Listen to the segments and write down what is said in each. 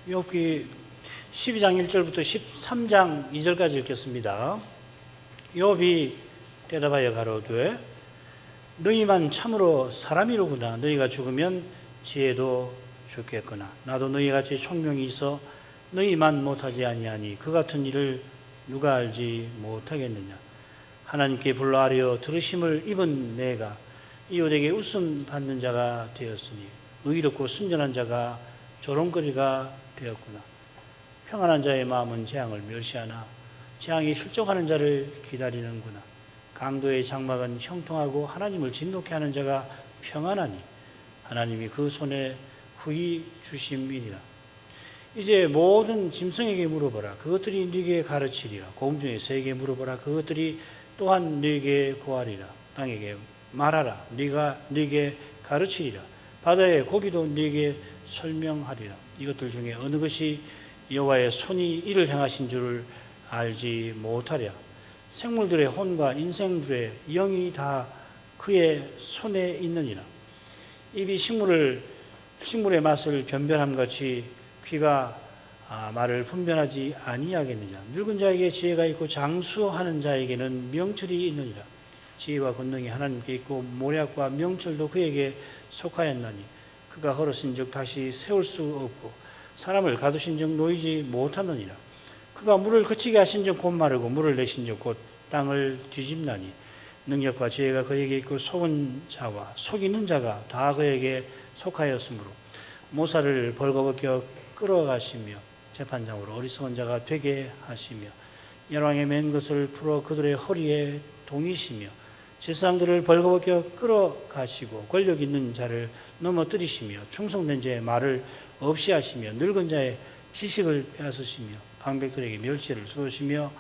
욥기 12장 1절부터 13장 2절까지 읽겠습니다. 욥이 대답하여 가로되 너희만 참으로 사람이로구나. 너희가 죽으면 지혜도 죽겠거나 나도 너희같이 총명이 있어 너희만 못하지 아니하니 그 같은 일을 누가 알지 못하겠느냐. 하나님께 불러하려 들으심을 입은 내가 이웃에게 웃음 받는 자가 되었으니 의롭고 순전한 자가 조롱거리가 되었구나. 평안한 자의 마음은 재앙을 멸시하나 재앙이 실족하는 자를 기다리는구나. 강도의 장막은 형통하고 하나님을 진노케 하는 자가 평안하니 하나님이 그 손에 후히 주심이니라. 이제 모든 짐승에게 물어보라. 그것들이 네게 가르치리라. 곰 중에 새에게 물어보라. 그것들이 또한 네게 고하리라. 땅에게 말하라. 네가 네게 가르치리라. 바다의 고기도 네게 설명하리라. 이것들 중에 어느 것이 여호와의 손이 이를 행하신 줄을 알지 못하랴. 생물들의 혼과 인생들의 영이 다 그의 손에 있느니라. 입이 식물의 맛을 변별함 같이 귀가 말을 분별하지 아니하겠느냐. 늙은 자에게 지혜가 있고 장수하는 자에게는 명철이 있느니라. 지혜와 권능이 하나님께 있고 모략과 명철도 그에게 속하였나니 그가 걸었은즉 다시 세울 수 없고 사람을 가두신즉 놓이지 못하느니라. 그가 물을 그치게 하신즉 곧 마르고 물을 내신즉 곧 땅을 뒤집나니 능력과 지혜가 그에게 있고 속은 자와 속이는 자가 다 그에게 속하였으므로 모사를 벌거벗겨 끌어가시며 재판장으로 어리석은 자가 되게 하시며 열왕에 맨 것을 풀어 그들의 허리에 동이시며 제사장들을 벌거벗겨 끌어가시고 권력 있는 자를 넘어뜨리시며 충성된 자의 말을 없이 하시며 늙은 자의 지식을 빼앗으시며 방백들에게 멸치를 쏟으시며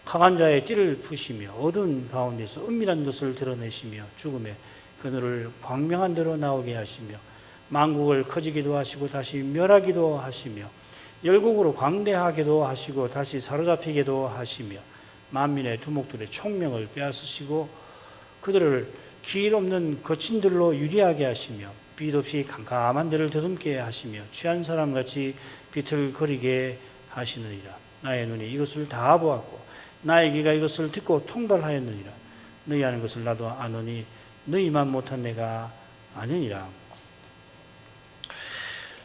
강한 자의 띠를 푸시며 어두운 가운데서 은밀한 것을 드러내시며 죽음의 그늘을 광명한 대로 나오게 하시며 만국을 커지기도 하시고 다시 멸하기도 하시며 열국으로 광대하게도 하시고 다시 사로잡히게도 하시며 만민의 두목들의 총명을 빼앗으시고 그들을 길 없는 거친들로 유리하게 하시며 빛 없이 캄캄한 데를 더듬게 하시며 취한 사람같이 비틀거리게 하시느니라. 나의 눈이 이것을 다 보았고 나의 귀가 이것을 듣고 통달하였느니라. 너희 아는 것을 나도 아노니 너희만 못한 내가 아니니라.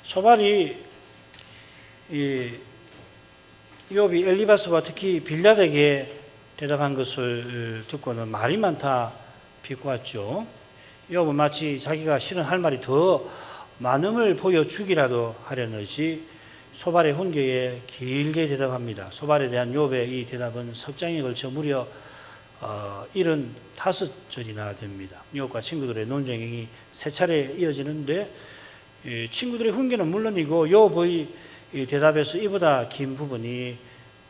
소발이 욥이 엘리바스와 특히 빌닷에게 대답한 것을 듣고는 말이 많다 비꼬았죠. 욥은 마치 자기가 실은 할 말이 더 많음을 보여주기라도 하려는지 소발의 훈계에 길게 대답합니다. 소발에 대한 욥의 이 대답은 석 장에 걸쳐 무려 75절이나 됩니다. 욥과 친구들의 논쟁이 세 차례 이어지는데 친구들의 훈계는 물론이고 욥의 대답에서 이보다 긴 부분이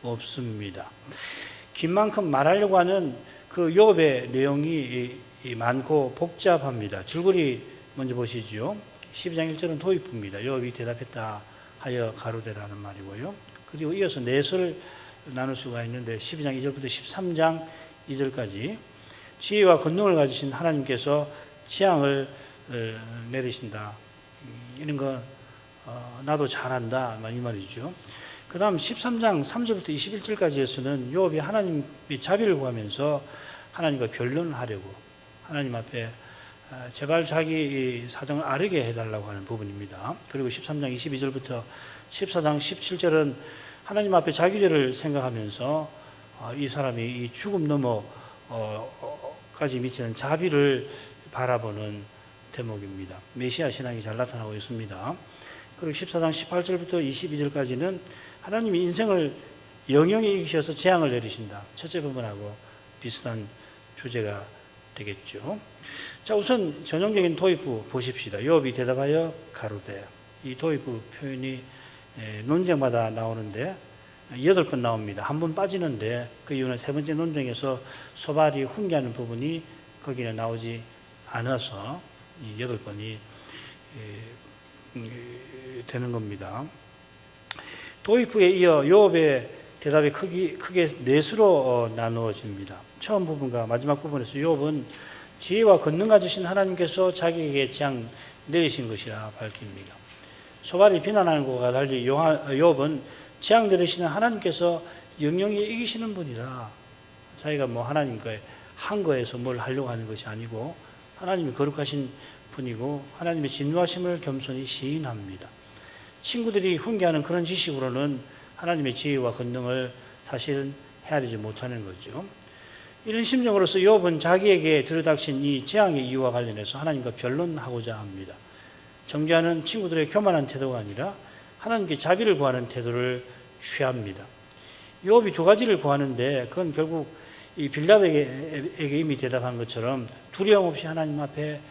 없습니다. 긴 만큼 말하려고 하는 그 욥의 내용이 많고 복잡합니다. 줄거리 먼저 보시죠. 12장 1절은 도입부입니다. 욥이 대답했다 하여 가로되라는 말이고요. 그리고 이어서 넷을 나눌 수가 있는데 12장 2절부터 13장 2절까지 지혜와 권능을 가지신 하나님께서 재앙을 내리신다. 이런 거 나도 잘한다 이 말이죠. 그 다음 13장 3절부터 21절까지에서는 욥이 하나님의 자비를 구하면서 하나님과 변론을 하려고 하나님 앞에 제발 자기 사정을 아르게 해달라고 하는 부분입니다. 그리고 13장 22절부터 14장 17절은 하나님 앞에 자기 죄를 생각하면서 이 사람이 이 죽음 넘어까지 미치는 자비를 바라보는 대목입니다. 메시아 신앙이 잘 나타나고 있습니다. 그리고 14장 18절부터 22절까지는 하나님이 인생을 영영히 이기셔서 재앙을 내리신다. 첫째 부분하고 비슷한 주제가 되겠죠. 자, 우선 전형적인 도입부 보십시다. 욥이 대답하여 가로되. 이 도입부 표현이 논쟁마다 나오는데 8번 나옵니다. 한 번 빠지는데 그 이유는 세 번째 논쟁에서 소발이 훈계하는 부분이 거기는 나오지 않아서 8번이 되는 겁니다. 도입부에 이어 욥의 대답이 크게 넷으로 나누어집니다. 처음 부분과 마지막 부분에서 욥은 지혜와 권능 가지신 하나님께서 자기에게 재앙 내리신 것이라 밝힙니다. 소발이 비난하는 것과 달리 욥은 재앙 들으시는 하나님께서 영영히 이기시는 분이다. 자기가 뭐 하나님과의 한 거에서 뭘 하려고 하는 것이 아니고 하나님이 거룩하신 분이고 하나님의 진노하심을 겸손히 시인합니다. 친구들이 훈계하는 그런 지식으로는 하나님의 지혜와 권능을 사실은 헤아리지 못하는 거죠. 이런 심정으로서 욥은 자기에게 들이닥친 이 재앙의 이유와 관련해서 하나님과 변론하고자 합니다. 정죄하는 친구들의 교만한 태도가 아니라 하나님께 자비를 구하는 태도를 취합니다. 욥이 두 가지를 구하는데 그건 결국 이 빌답에게 이미 대답한 것처럼 두려움 없이 하나님 앞에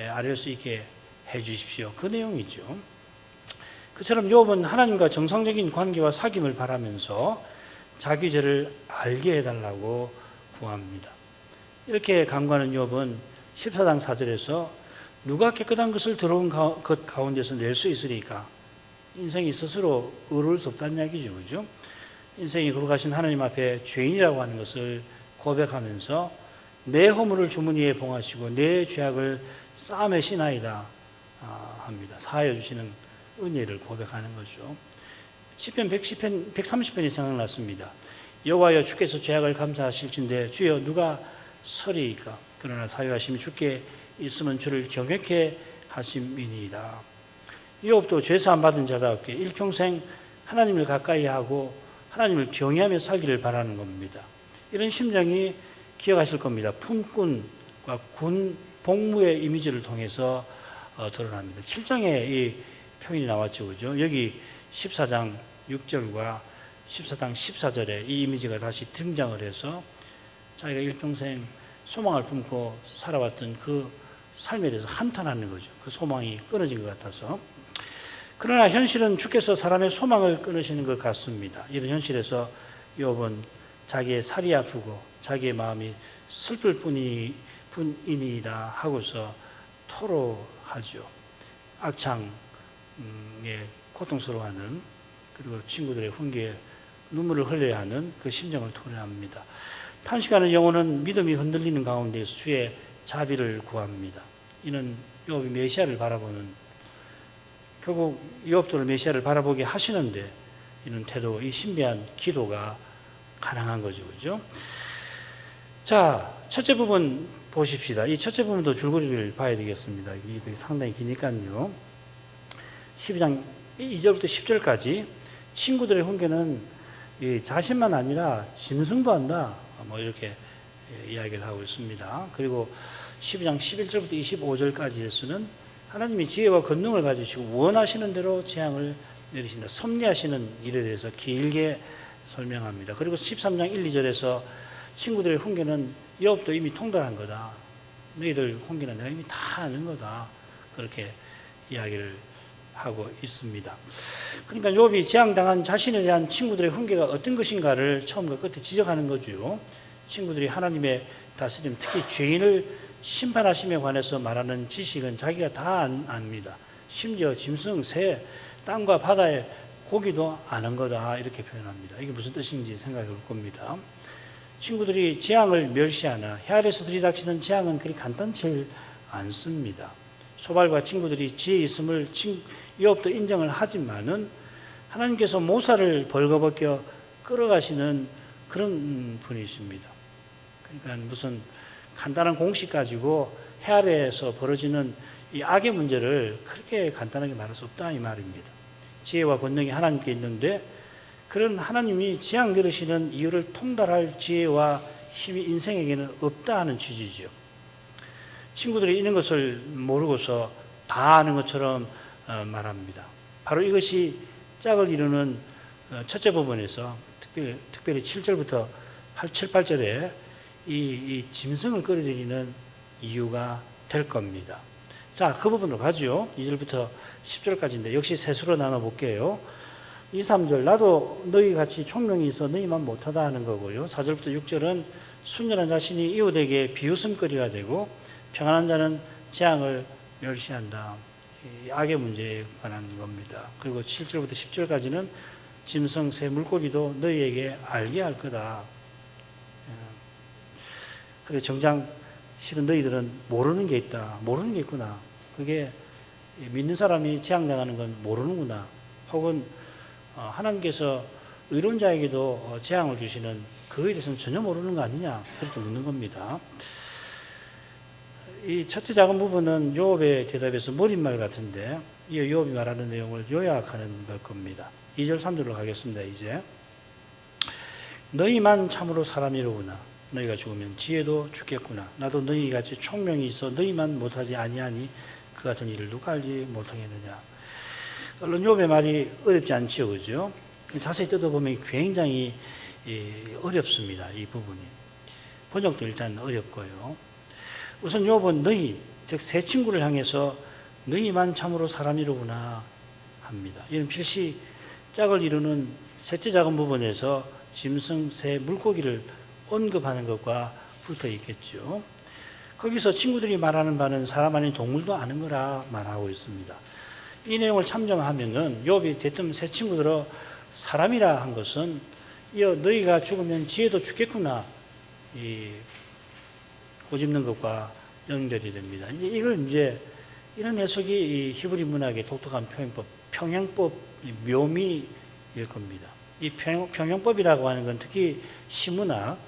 아뢰 수 있게 해 주십시오. 그 내용이죠. 그처럼 욥은 하나님과 정상적인 관계와 사귐을 바라면서 자기 죄를 알게 해달라고 구합니다. 이렇게 간구하는 욥은 14장 4절에서 누가 깨끗한 것을 들어온 것 가운데서 낼 수 있으리까? 인생이 스스로 의로울 수 없다는 이야기죠. 그죠? 인생이 거룩하신 하나님 앞에 죄인이라고 하는 것을 고백하면서 내 허물을 주문 위에 봉하시고 내 죄악을 싸매 시나이다 합니다. 사하여 주시는 은혜를 고백하는 거죠. 시편 130편이 생각났습니다. 여호와여 주께서 죄악을 감사하실진대 주여 누가 서리이까? 그러나 사유하심이 주께 있으면 주를 경외케 하심이니이다. 욥도 죄사함 받은 자답게 일평생 하나님을 가까이 하고 하나님을 경외하며 살기를 바라는 겁니다. 이런 심정이 기억하실 겁니다. 품꾼과 군 복무의 이미지를 통해서 드러납니다. 7장에 이 표현이 나왔죠. 그죠? 여기 14장 6절과 14장 14절에 이 이미지가 다시 등장을 해서 자기가 일평생 소망을 품고 살아왔던 그 삶에 대해서 한탄하는 거죠. 그 소망이 끊어진 것 같아서. 그러나 현실은 주께서 사람의 소망을 끊으시는 것 같습니다. 이런 현실에서 욥은 자기의 살이 아프고 자기의 마음이 슬플 뿐이니이다 하고서 토로하죠. 악창에 고통스러워하는 그리고 친구들의 훈계에 눈물을 흘려야 하는 그 심정을 토로합니다. 탄식하는 영혼은 믿음이 흔들리는 가운데서 주의 자비를 구합니다. 이는 욥이 메시아를 바라보는 결국 욥도를 메시아를 바라보게 하시는데 이런 태도, 이 신비한 기도가 가능한 거죠. 그죠? 자, 첫째 부분 보십시다. 이 첫째 부분도 줄거리를 봐야 되겠습니다. 이게 상당히 기니까요. 12장 2절부터 10절까지 친구들의 훈계는 자신만 아니라 짐승도 한다. 뭐 이렇게 이야기를 하고 있습니다. 그리고 12장 11절부터 25절까지에서는 하나님이 지혜와 권능을 가지시고 원하시는 대로 재앙을 내리신다. 섭리하시는 일에 대해서 길게 설명합니다. 그리고 13장 1, 2절에서 친구들의 훈계는 욥도 이미 통달한 거다. 너희들 훈계는 내가 이미 다 아는 거다. 그렇게 이야기를 하고 있습니다. 그러니까 욥이 재앙당한 자신에 대한 친구들의 훈계가 어떤 것인가를 처음과 끝에 지적하는 거죠. 친구들이 하나님의 다스림, 특히 죄인을 심판하심에 관해서 말하는 지식은 자기가 다 압니다. 심지어 짐승, 새, 땅과 바다의 고기도 아는 거다 이렇게 표현합니다. 이게 무슨 뜻인지 생각해 볼 겁니다. 친구들이 재앙을 멸시하나 해 아래에서 들이닥치는 재앙은 그리 간단치 않습니다. 소발과 친구들이 지혜 있음을 욥도 인정을 하지만은 하나님께서 모사를 벌거벗겨 끌어가시는 그런 분이십니다. 그러니까 무슨 간단한 공식 가지고 해 아래에서 벌어지는 이 악의 문제를 그렇게 간단하게 말할 수 없다 이 말입니다. 지혜와 권능이 하나님께 있는데 그런 하나님이 재앙 내리시는 이유를 통달할 지혜와 힘이 인생에게는 없다 하는 취지죠. 친구들이 이런 것을 모르고서 다 아는 것처럼 말합니다. 바로 이것이 짝을 이루는 첫째 부분에서 특별히 7절부터 7, 8절에 이 짐승을 끌어들이는 이유가 될 겁니다. 자, 그 부분으로 가죠. 2절부터 10절까지인데 역시 셋으로 나눠볼게요. 2, 3절 나도 너희 같이 총명이 있어 너희만 못하다 하는 거고요. 4절부터 6절은 순전한 자신이 이웃에게 비웃음거리가 되고 평안한 자는 재앙을 멸시한다. 악의 문제에 관한 겁니다. 그리고 7절부터 10절까지는 짐승, 새, 물고기도 너희에게 알게 할 거다. 그래 정작 실은 너희들은 모르는 게 있다. 모르는 게 있구나. 그게 믿는 사람이 재앙당하는 건 모르는구나. 혹은 하나님께서 의로운 자에게도 재앙을 주시는 그거에 대해서는 전혀 모르는 거 아니냐. 그렇게 묻는 겁니다. 이 첫째 작은 부분은 요업의 대답에서 머릿말 같은데 이 요업이 말하는 내용을 요약하는 걸 겁니다. 2절 3절로 가겠습니다. 이제 너희만 참으로 사람이로구나. 너희가 죽으면 지혜도 죽겠구나. 나도 너희같이 총명이 있어 너희만 못하지 아니하니 그 같은 일을 누가 알지 못하겠느냐. 물론 요업의 말이 어렵지 않지요, 그죠? 자세히 뜯어보면 굉장히 어렵습니다. 이 부분이 번역도 일단 어렵고요. 우선 요업은 너희, 즉 세 친구를 향해서 너희만 참으로 사람이로구나 합니다. 이는 필시 짝을 이루는 셋째 작은 부분에서 짐승, 새, 물고기를 언급하는 것과 붙어 있겠죠. 거기서 친구들이 말하는 바는 사람 아닌 동물도 아는 거라 말하고 있습니다. 이 내용을 참정하면은 욥이 대뜸 세 친구들어 사람이라 한 것은 이어 너희가 죽으면 지혜도 죽겠구나 고집는 것과 연결이 됩니다. 이걸 이제 이런 해석이 이 히브리 문학의 독특한 평행법 묘미일 겁니다. 이 평행법이라고 하는 건 특히 시문학,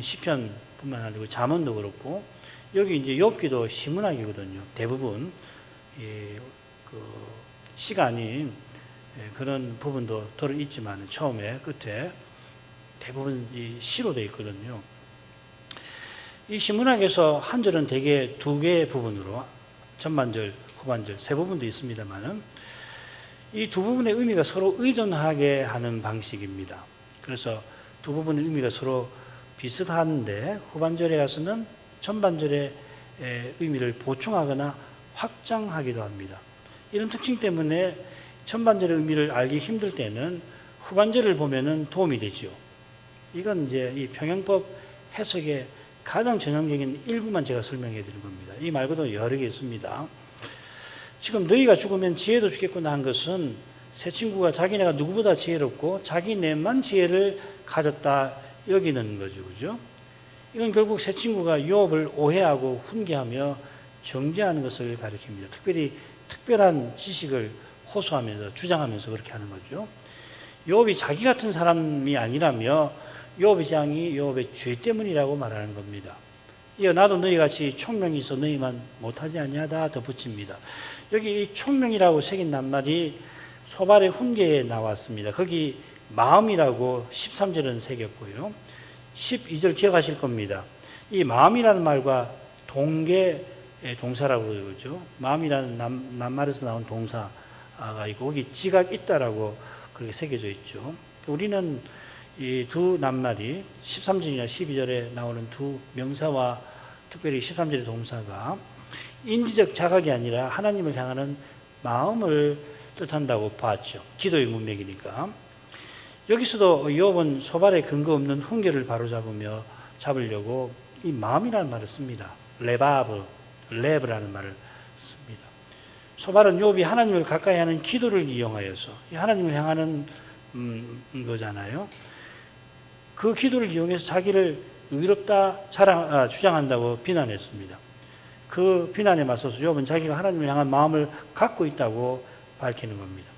시편뿐만 아니고 잠언도 그렇고 여기 이제 욥기도 시문학이거든요. 대부분 그 시간이 그런 부분도 들어 있지만 처음에 끝에 대부분 이 시로 되어 있거든요. 이 시문학에서 한 절은 대개 두 개의 부분으로 전반절, 후반절 세 부분도 있습니다만은 이 두 부분의 의미가 서로 의존하게 하는 방식입니다. 그래서 두 부분의 의미가 서로 비슷한데 후반절에 가서는 전반절의 의미를 보충하거나 확장하기도 합니다. 이런 특징 때문에 전반절의 의미를 알기 힘들 때는 후반절을 보면은 도움이 되죠. 이건 이제 이 평행법 해석의 가장 전형적인 일부만 제가 설명해 드린 겁니다. 이 말고도 여러 개 있습니다. 지금 너희가 죽으면 지혜도 죽겠구나 한 것은 세 친구가 자기네가 누구보다 지혜롭고 자기네만 지혜를 가졌다 여기는 거죠. 그죠? 이건 결국 세 친구가 욥을 오해하고 훈계하며 정죄하는 것을 가리킵니다. 특별히 특별한 지식을 호소하면서 주장하면서 그렇게 하는 거죠. 욥이 자기 같은 사람이 아니라며 욥의 재앙이 욥의 죄 때문이라고 말하는 겁니다. 이어 나도 너희같이 총명이 있어 너희만 못하지 아니하다 덧붙입니다. 여기 이 총명이라고 새긴 낱말이 소발의 훈계에 나왔습니다. 거기 마음이라고 13절은 새겼고요. 12절 기억하실 겁니다. 이 마음이라는 말과 동계 동사라고 그러죠. 마음이라는 낱말에서 나온 동사가 있고 거기 지각 있다라고 그렇게 새겨져 있죠. 우리는 이 두 낱말이 13절이나 12절에 나오는 두 명사와 특별히 13절의 동사가 인지적 자각이 아니라 하나님을 향하는 마음을 뜻한다고 봤죠. 기도의 문맥이니까. 여기서도 욥은 소발의 근거 없는 훈계를 바로잡으며 잡으려고 이 마음이라는 말을 씁니다. 레브라는 말을 씁니다. 소발은 욥이 하나님을 가까이 하는 기도를 이용하여서 하나님을 향하는 거잖아요. 그 기도를 이용해서 자기를 의롭다 주장한다고 비난했습니다. 그 비난에 맞서서 욥은 자기가 하나님을 향한 마음을 갖고 있다고 밝히는 겁니다.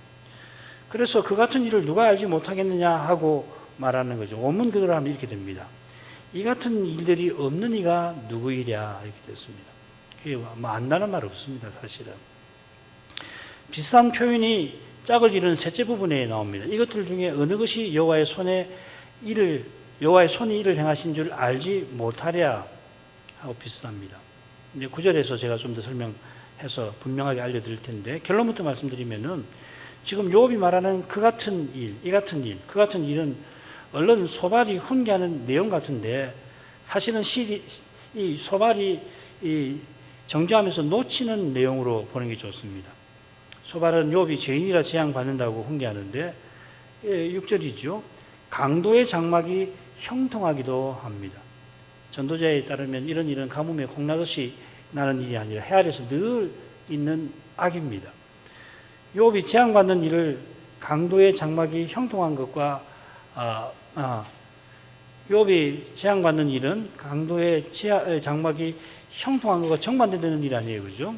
그래서 그 같은 일을 누가 알지 못하겠느냐 하고 말하는 거죠. 원문 그대로 하면 이렇게 됩니다. 이 같은 일들이 없는 이가 누구이랴 이렇게 됐습니다. 이게 뭐 안다는 말 없습니다. 사실은. 비슷한 표현이 짝을 이루는 셋째 부분에 나옵니다. 이것들 중에 어느 것이 여호와의 손이 일을 행하신 줄 알지 못하랴 하고 비슷합니다. 이제 9절에서 제가 좀 더 설명해서 분명하게 알려드릴 텐데 결론부터 말씀드리면은 지금 욥이 말하는 그 같은 일, 그 같은 일은 얼른 소발이 훈계하는 내용 같은데 사실은 이 소발이 정죄하면서 놓치는 내용으로 보는 게 좋습니다. 소발은 욥이 죄인이라 재앙받는다고 훈계하는데 6절이죠. 강도의 장막이 형통하기도 합니다. 전도자에 따르면 이런 일은 가뭄에 콩나듯이 나는 일이 아니라 해 아래서 늘 있는 악입니다. 욥이 재앙받는 일을 강도의 장막이 형통한 것과 욥이 재앙받는 일은 강도의 장막이 형통한 것과 정반대되는 일 아니에요, 그죠?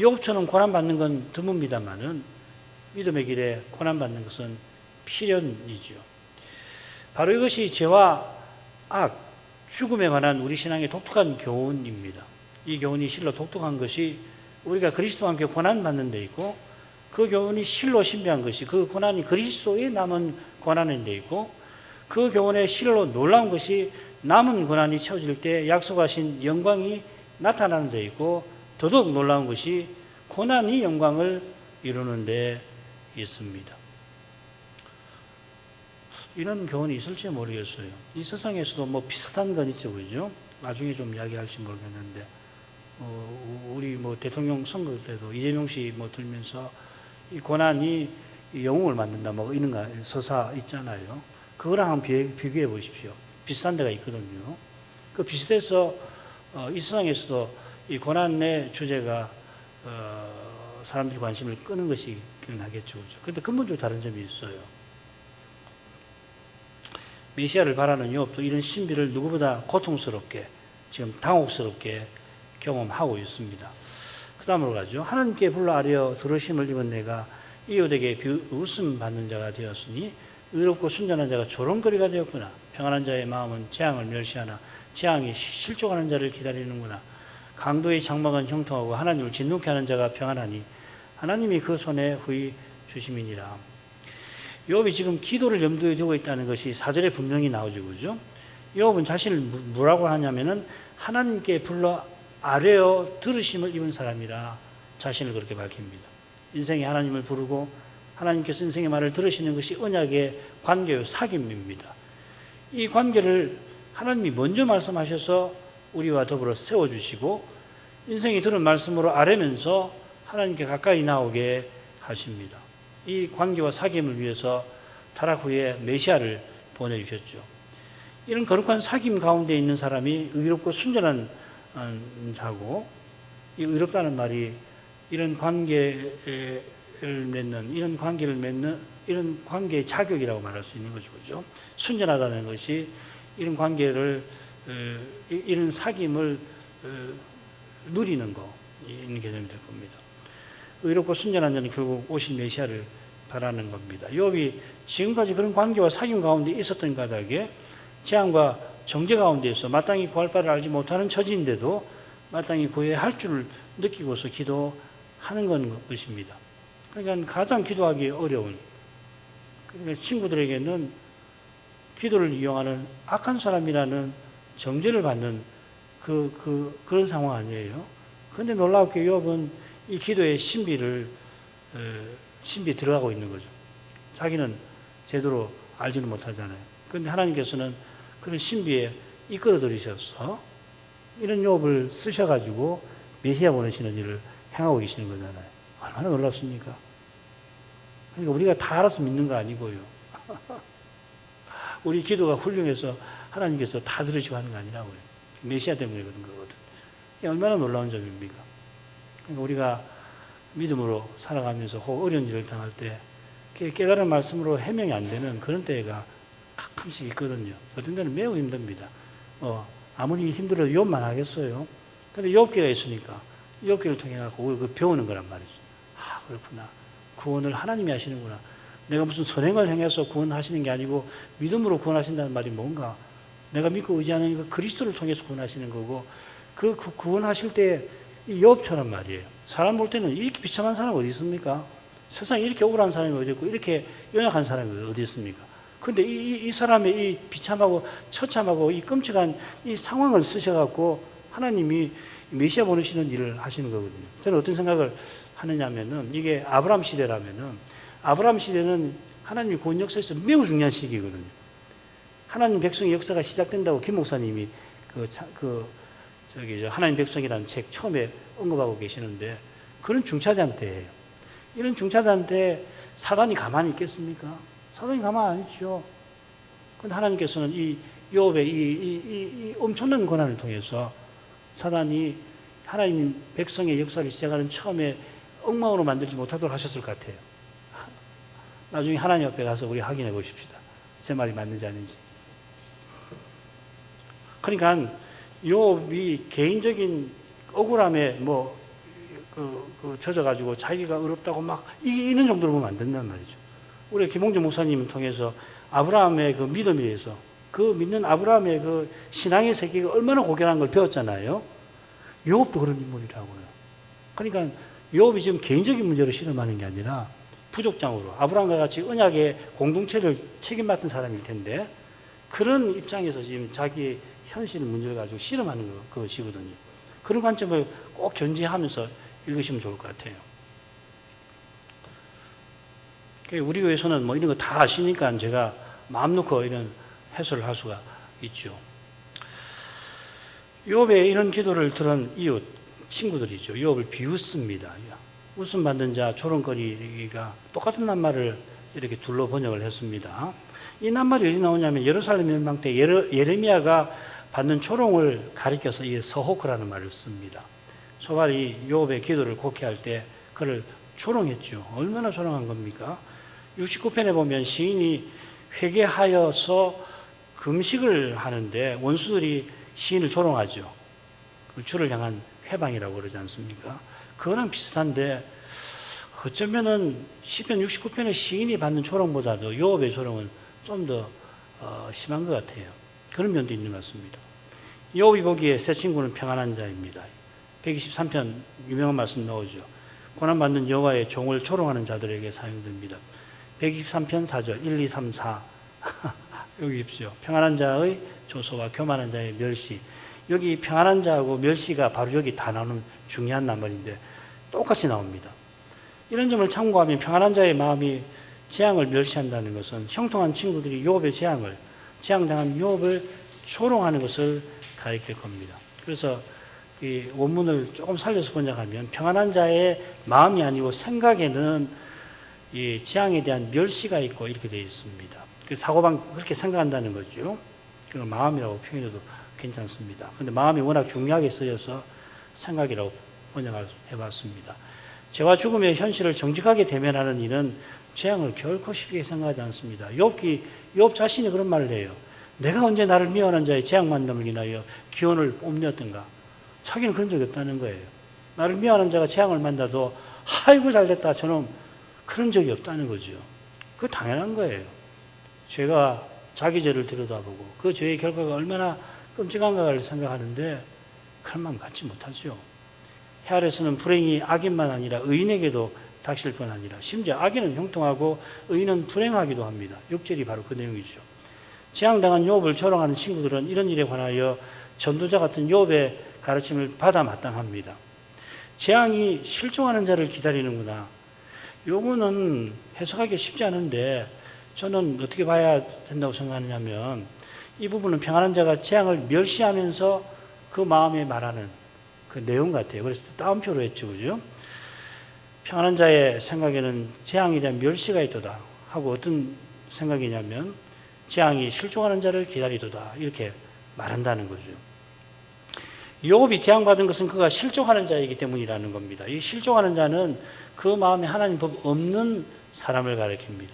욥처럼 고난받는 건 드뭅니다만은 믿음의 길에 고난받는 것은 필연이죠. 바로 이것이 죄와 악, 죽음에 관한 우리 신앙의 독특한 교훈입니다. 이 교훈이 실로 독특한 것이 우리가 그리스도와 함께 고난받는 데 있고, 그 교훈이 실로 신비한 것이 그 고난이 그리스도에 남은 고난인 데 있고, 그 교훈의 실로 놀라운 것이 남은 고난이 채워질 때 약속하신 영광이 나타나는 데 있고, 더더욱 놀라운 것이 고난이 영광을 이루는 데 있습니다. 이런 교훈이 있을지 모르겠어요. 이 세상에서도 뭐 비슷한 건 있죠, 그죠? 나중에 좀 이야기할지 모르겠는데, 우리 뭐 대통령 선거 때도 이재명 씨 뭐 들면서 이 고난이 영웅을 만든다, 뭐 이런 거 서사 있잖아요. 그거랑 한번 비교해 보십시오. 비슷한 데가 있거든요. 그 비슷해서 이 세상에서도 이 고난의 주제가 사람들이 관심을 끄는 것이 하겠죠. 그런데 근본적으로 다른 점이 있어요. 메시아를 바라는 욥도 이런 신비를 누구보다 고통스럽게, 지금 당혹스럽게 경험하고 있습니다. 그 다음으로 가죠. 하나님께 불러 아뢰어 들으심을 입은 내가 이웃에게 웃음 받는 자가 되었으니 의롭고 순전한 자가 조롱거리가 되었구나. 평안한 자의 마음은 재앙을 멸시하나 재앙이 실족하는 자를 기다리는구나. 강도의 장막은 형통하고 하나님을 진노케 하는 자가 평안하니 하나님이 그 손에 후히 주심이니라. 욥이 지금 기도를 염두에 두고 있다는 것이 4절에 분명히 나오죠, 그죠? 욥은 자신을 뭐라고 하냐면은 하나님께 불러 아뢰어 들으심을 입은 사람이라 자신을 그렇게 밝힙니다. 인생에 하나님을 부르고 하나님께서 인생의 말을 들으시는 것이 언약의 관계요, 사귐입니다. 이 관계를 하나님이 먼저 말씀하셔서 우리와 더불어 세워주시고 인생이 들은 말씀으로 아뢰면서 하나님께 가까이 나오게 하십니다. 이 관계와 사귐을 위해서 타락 후에 메시아를 보내주셨죠. 이런 거룩한 사귐 가운데 있는 사람이 의롭고 순전한 자고, 이 의롭다는 말이 이런 관계를 맺는, 이런 관계의 자격이라고 말할 수 있는 거죠. 그죠? 순전하다는 것이 이런 관계를, 이런 사귐을 누리는 거, 이런 개념이 될 겁니다. 의롭고 순전한 자는 결국 오신 메시아를 바라는 겁니다. 욥이 지금까지 그런 관계와 사귐 가운데 있었던 까닭에 재앙과 정죄 가운데서 마땅히 구할 바를 알지 못하는 처지인데도 마땅히 구해야 할 줄을 느끼고서 기도하는 것입니다. 그러니까 가장 기도하기 어려운, 그러니까 친구들에게는 기도를 이용하는 악한 사람이라는 정죄를 받는 그런 상황 아니에요. 그런데 놀랍게 욥은 이 기도의 신비에 들어가고 있는 거죠. 자기는 제대로 알지는 못하잖아요. 그런데 하나님께서는 그런 신비에 이끌어 들이셔서 이런 욥을 쓰셔가지고 메시아 보내시는 일을 행하고 계시는 거잖아요. 얼마나 놀랍습니까? 그러니까 우리가 다 알아서 믿는 거 아니고요. 우리 기도가 훌륭해서 하나님께서 다 들으시고 하는 거 아니라고요. 메시아 때문에 그런 거거든. 이게 얼마나 놀라운 점입니까? 그러니까 우리가 믿음으로 살아가면서 혹 어려운 일을 당할 때 깨달은 말씀으로 해명이 안 되는 그런 때가 가끔씩 있거든요. 어떤 때는 매우 힘듭니다. 아무리 힘들어도 욥만 하겠어요. 근데 욥기가 있으니까 욥기를 통해 갖고 배우는 거란 말이죠. 아, 그렇구나. 구원을 하나님이 하시는구나. 내가 무슨 선행을 행해서 구원하시는 게 아니고 믿음으로 구원하신다는 말이 뭔가, 내가 믿고 의지하는 그 그리스도를 통해서 구원하시는 거고, 그 구원하실 때 욥처럼 말이에요. 사람 볼 때는 이렇게 비참한 사람이 어디 있습니까? 세상에 이렇게 억울한 사람이 어디 있고 이렇게 연약한 사람이 어디 있습니까? 근데 이 사람의 이 비참하고 처참하고 이 끔찍한 이 상황을 쓰셔갖고 하나님이 메시아 보내시는 일을 하시는 거거든요. 저는 어떤 생각을 하느냐면은, 이게 아브라함 시대라면은, 아브라함 시대는 하나님의 구원 역사에서 매우 중요한 시기거든요. 하나님 백성의 역사가 시작된다고 김 목사님이 하나님 백성이라는 책 처음에 언급하고 계시는데, 그런 중차장 때예요. 이런 중차장 때 사단이 가만히 있겠습니까? 사단이 가만히 안 있죠. 그런데 하나님께서는 이 욥의 이 엄청난 고난을 통해서 사단이 하나님 백성의 역사를 시작하는 처음에 엉망으로 만들지 못하도록 하셨을 것 같아요. 나중에 하나님 앞에 가서 우리 확인해 보십시다. 제 말이 맞는지 아닌지. 그러니까 욥이 개인적인 억울함에 젖어가지고 자기가 어렵다고 막 이런 정도로 보면 안 된단 말이죠. 우리 김홍준 목사님을 통해서 아브라함의 그 믿음에 의해서 그 믿는 아브라함의 그 신앙의 세계가 얼마나 고결한 걸 배웠잖아요. 요업도 그런 인물이라고요. 그러니까 요업이 지금 개인적인 문제로 실험하는 게 아니라 부족장으로 아브라함과 같이 언약의 공동체를 책임 맡은 사람일 텐데 그런 입장에서 지금 자기 현실 문제를 가지고 실험하는 것이거든요. 그런 관점을 꼭 견지하면서 읽으시면 좋을 것 같아요. 우리 교회에서는 뭐 이런 거 다 아시니까 제가 마음 놓고 이런 해설을 할 수가 있죠. 욥의 이런 기도를 들은 이웃 친구들이죠. 욥을 비웃습니다. 웃음 받는 자 조롱거리가 똑같은 낱말을 이렇게 둘러 번역을 했습니다. 이 낱말이 어디 나오냐면 예루살렘 멸망 때 예레미야가 받는 조롱을 가리켜서 이 서호크라는 말을 씁니다. 소발이 욥의 기도를 곡해할 때 그를 조롱했죠. 얼마나 조롱한 겁니까? 69편에 보면 시인이 회개하여서 금식을 하는데 원수들이 시인을 조롱하죠. 주를 향한 회방이라고 그러지 않습니까? 그거랑 비슷한데 어쩌면은 시편 69편의 시인이 받는 조롱보다도 욥의 조롱은 좀 더 심한 것 같아요. 그런 면도 있는 것 같습니다. 욥이 보기에 새 친구는 평안한 자입니다. 123편 유명한 말씀 나오죠. 고난받는 여호와의 종을 조롱하는 자들에게 사용됩니다. 123편 4절 1, 2, 3, 4 여기 보십시오. 평안한 자의 조소와 교만한 자의 멸시. 여기 평안한 자하고 멸시가 바로 여기 다 나오는 중요한 낱말인데 똑같이 나옵니다. 이런 점을 참고하면 평안한 자의 마음이 재앙을 멸시한다는 것은 형통한 친구들이 욥의 재앙당한 욥을 조롱하는 것을 가리킬 겁니다. 그래서 이 원문을 조금 살려서 번역하면 평안한 자의 마음이 아니고 생각에는 이 재앙에 대한 멸시가 있고 이렇게 되어 있습니다. 그 사고방 그렇게 생각한다는 거죠. 그걸 마음이라고 표현해도 괜찮습니다. 그런데 마음이 워낙 중요하게 쓰여서 생각이라고 번역을 해봤습니다. 죄와 죽음의 현실을 정직하게 대면하는 이는 재앙을 결코 쉽게 생각하지 않습니다. 욥 자신이 그런 말을 해요. 내가 언제 나를 미워하는 자의 재앙 만남을 인하여 기원을 뽐냈던가. 자기는 그런 적이 없다는 거예요. 나를 미워하는 자가 재앙을 만나도 아이고 잘됐다 저놈 그런 적이 없다는 거죠. 그거 당연한 거예요. 죄가 자기 죄를 들여다보고 그 죄의 결과가 얼마나 끔찍한가를 생각하는데 그런 마음 갖지 못하죠. 해 아래서는 불행이 악인만 아니라 의인에게도 닥칠 뿐 아니라 심지어 악인은 형통하고 의인은 불행하기도 합니다. 6절이 바로 그 내용이죠. 재앙당한 욥을 조롱하는 친구들은 이런 일에 관하여 전도자 같은 욥의 가르침을 받아 마땅합니다. 재앙이 실종하는 자를 기다리는구나. 요거는 해석하기 쉽지 않은데 저는 어떻게 봐야 된다고 생각하냐면 이 부분은 평안한 자가 재앙을 멸시하면서 그 마음에 말하는 그 내용 같아요. 그래서 따옴표로 했죠. 그죠? 평안한 자의 생각에는 재앙에 대한 멸시가 있도다 하고 어떤 생각이냐면 재앙이 실종하는 자를 기다리도다 이렇게 말한다는 거죠. 욥이 재앙받은 것은 그가 실종하는 자이기 때문이라는 겁니다. 이 실종하는 자는 그 마음에 하나님 법 없는 사람을 가리킵니다.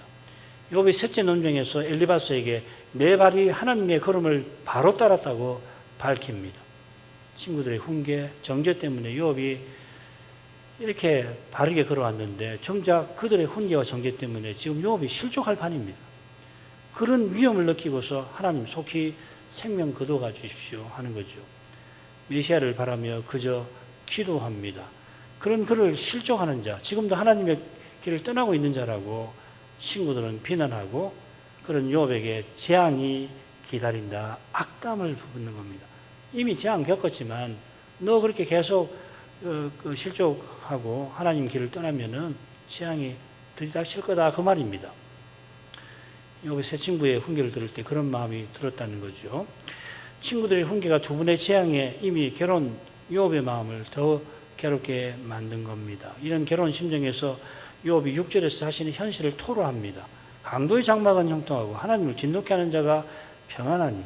욥이 셋째 논쟁에서 엘리바스에게 내 발이 하나님의 걸음을 바로 따랐다고 밝힙니다. 친구들의 훈계, 정죄 때문에 욥이 이렇게 바르게 걸어왔는데 정작 그들의 훈계와 정죄 때문에 지금 욥이 실족할 판입니다. 그런 위험을 느끼고서 하나님 속히 생명 거둬가 주십시오 하는 거죠. 메시아를 바라며 그저 기도합니다. 그런 그를 실족하는 자, 지금도 하나님의 길을 떠나고 있는 자라고 친구들은 비난하고 그런 욥에게 재앙이 기다린다. 악담을 부붙는 겁니다. 이미 재앙 겪었지만 너 그렇게 계속 실족하고 하나님 길을 떠나면은 재앙이 들이닥칠 거다 그 말입니다. 욥의 새 친구의 훈계를 들을 때 그런 마음이 들었다는 거죠. 친구들의 훈계가 두 분의 재앙에 이미 괴로운 욥의 마음을 더 괴롭게 만든 겁니다. 이런 괴로운 심정에서 욥이 6절에서 자신의 현실을 토로합니다. 강도의 장막은 형통하고 하나님을 진노케 하는 자가 평안하니.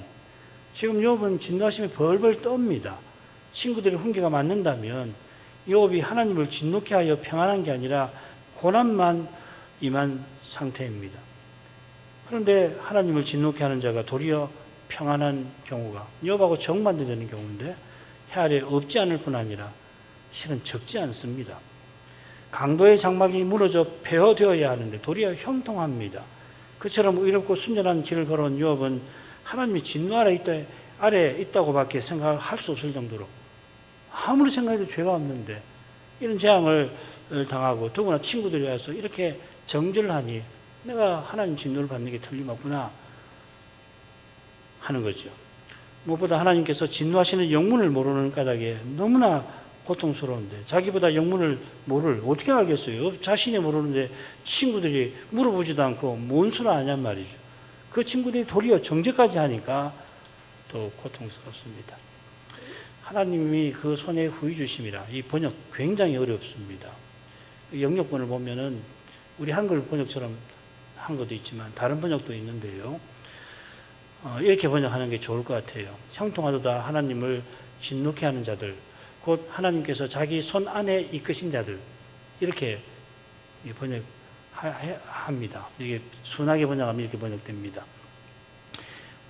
지금 욥은 진노하심에 벌벌 떱니다. 친구들의 훈계가 맞는다면 욥이 하나님을 진노케 하여 평안한 게 아니라 고난만 임한 상태입니다. 그런데 하나님을 진노케 하는 자가 도리어 평안한 경우가 욥하고 정반대되는 경우인데 해 아래 없지 않을 뿐 아니라 실은 적지 않습니다. 강도의 장막이 무너져 폐허되어야 하는데 도리어 형통합니다. 그처럼 의롭고 순전한 길을 걸어온 요업은 하나님이 진노 아래 있다고밖에 생각할 수 없을 정도로 아무리 생각해도 죄가 없는데 이런 재앙을 당하고 더구나 친구들이 와서 이렇게 정죄하니 내가 하나님 진노를 받는 게 틀림없구나 하는 거죠. 무엇보다 하나님께서 진노하시는 영문을 모르는 까닭에 너무나 고통스러운데 자기보다 영문을 어떻게 알겠어요? 자신이 모르는데 친구들이 물어보지도 않고 뭔 수를 아냔 말이죠. 그 친구들이 도리어 정죄까지 하니까 더 고통스럽습니다. 하나님이 그 손에 후히 주심이라. 이 번역 굉장히 어렵습니다. 영역본을 보면은 우리 한글 번역처럼 한 것도 있지만 다른 번역도 있는데요. 이렇게 번역하는 게 좋을 것 같아요. 형통하도다 하나님을 진노케 하는 자들, 곧 하나님께서 자기 손 안에 이끄신 자들, 이렇게 번역합니다. 이게 순하게 번역하면 이렇게 번역됩니다.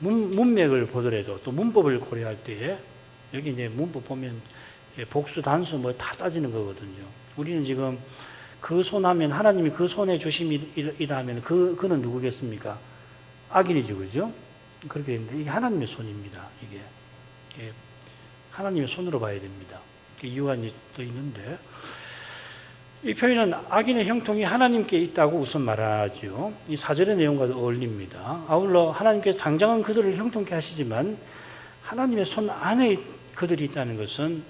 문맥을 보더라도 또 문법을 고려할 때에 여기 이제 문법 보면 복수, 단수 뭐 다 따지는 거거든요. 우리는 지금 그 손 하면 하나님이 그 손에 주심이다 하면 그는 누구겠습니까? 악인이죠, 그죠? 그렇게 되는데 이게 하나님의 손입니다. 이게 하나님의 손으로 봐야 됩니다. 이유가 또 있는데 이 표현은 악인의 형통이 하나님께 있다고 우선 말하죠. 이 4절의 내용과도 어울립니다. 아울러 하나님께서 당장은 그들을 형통케 하시지만 하나님의 손 안에 그들이 있다는 것은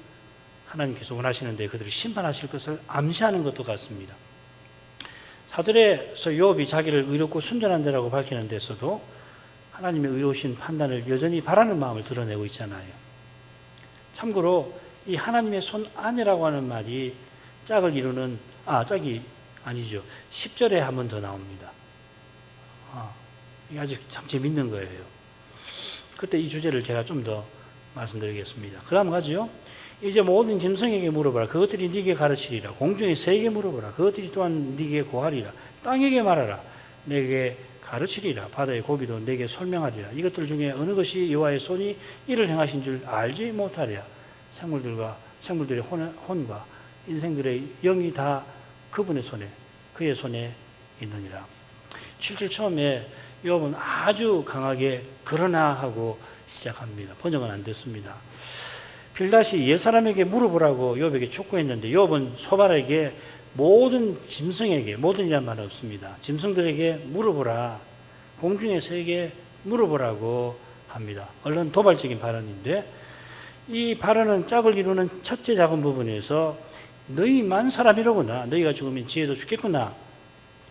하나님께서 원하시는데 그들을 심판하실 것을 암시하는 것도 같습니다. 4절에서 요업이 자기를 의롭고 순전한 자라고 밝히는 데서도 하나님의 의로우신 판단을 여전히 바라는 마음을 드러내고 있잖아요. 참고로 이 하나님의 손 안이라고 하는 말이 짝이 아니죠. 10절에 한 번 더 나옵니다. 이게 아주 참 재밌는 거예요. 그때 이 주제를 제가 좀 더 말씀드리겠습니다. 그 다음 가죠. 이제 모든 짐승에게 물어보라. 그것들이 네게 가르치리라. 공중의 새에게 물어보라. 그것들이 또한 네게 고하리라. 땅에게 말하라. 내게 가르치리라. 바다의 고기도 내게 설명하리라. 이것들 중에 어느 것이 여호와의 손이 이를 행하신 줄 알지 못하랴. 생물들의 혼과 인생들의 영이 다 그분의 손에, 그의 손에 있느니라. 7절 처음에 요업은 아주 강하게 그러나 하고 시작합니다. 번역은 안 됐습니다. 빌닷이 옛사람에게 물어보라고 요업에게 촉구했는데 요업은 소발에게 모든 짐승에게, 모든이란 말은 없습니다. 짐승들에게 물어보라. 공중의 새에게 물어보라고 합니다. 얼른 도발적인 발언인데 이 발언은 짝을 이루는 첫째 작은 부분에서 너희만 사람이로구나. 너희가 죽으면 지혜도 죽겠구나.